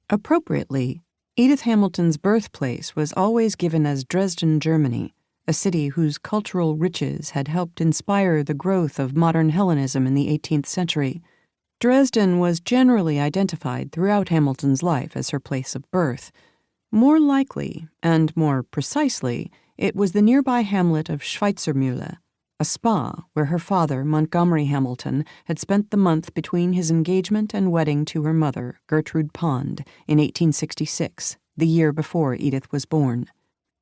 Appropriately, Edith Hamilton's birthplace was always given as Dresden, Germany, a city whose cultural riches had helped inspire the growth of modern Hellenism in the 18th century. Dresden was generally identified throughout Hamilton's life as her place of birth. More likely, and more precisely, it was the nearby hamlet of Schweizermühle, a spa where her father, Montgomery Hamilton, had spent the month between his engagement and wedding to her mother, Gertrude Pond, in 1866, the year before Edith was born.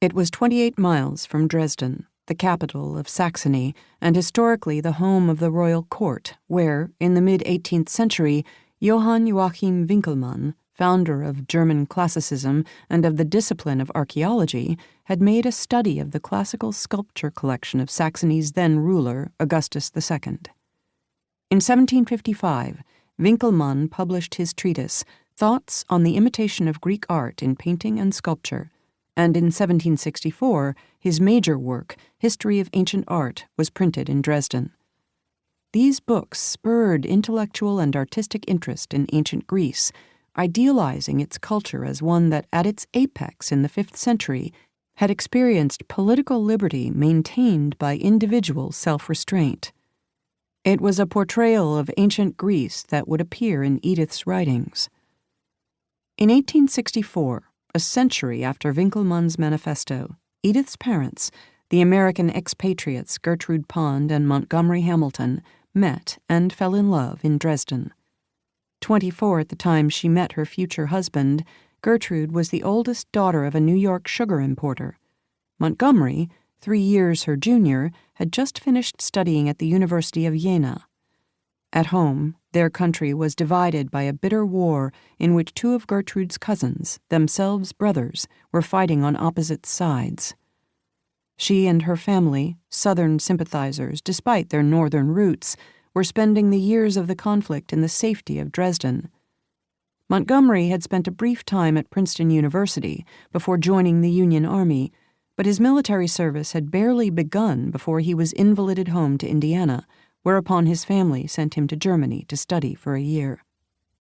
It was 28 miles from Dresden, the capital of Saxony, and historically the home of the royal court, where, in the mid-18th century, Johann Joachim Winckelmann, founder of German classicism and of the discipline of archaeology, had made a study of the classical sculpture collection of Saxony's then ruler, Augustus II. In 1755, Winckelmann published his treatise, Thoughts on the Imitation of Greek Art in Painting and Sculpture, and in 1764, his major work, History of Ancient Art, was printed in Dresden. These books spurred intellectual and artistic interest in ancient Greece, idealizing its culture as one that, at its apex in the 5th century, had experienced political liberty maintained by individual self-restraint. It was a portrayal of ancient Greece that would appear in Edith's writings. In 1864, a century after Winckelmann's manifesto, Edith's parents, the American expatriates Gertrude Pond and Montgomery Hamilton, met and fell in love in Dresden. 24 at the time she met her future husband, Gertrude was the oldest daughter of a New York sugar importer. Montgomery, 3 years her junior, had just finished studying at the University of Jena. At home, their country was divided by a bitter war in which 2 of Gertrude's cousins, themselves brothers, were fighting on opposite sides. She and her family, Southern sympathizers despite their Northern roots, were spending the years of the conflict in the safety of Dresden. Montgomery had spent a brief time at Princeton University before joining the Union Army, but his military service had barely begun before he was invalided home to Indiana, whereupon his family sent him to Germany to study for a year.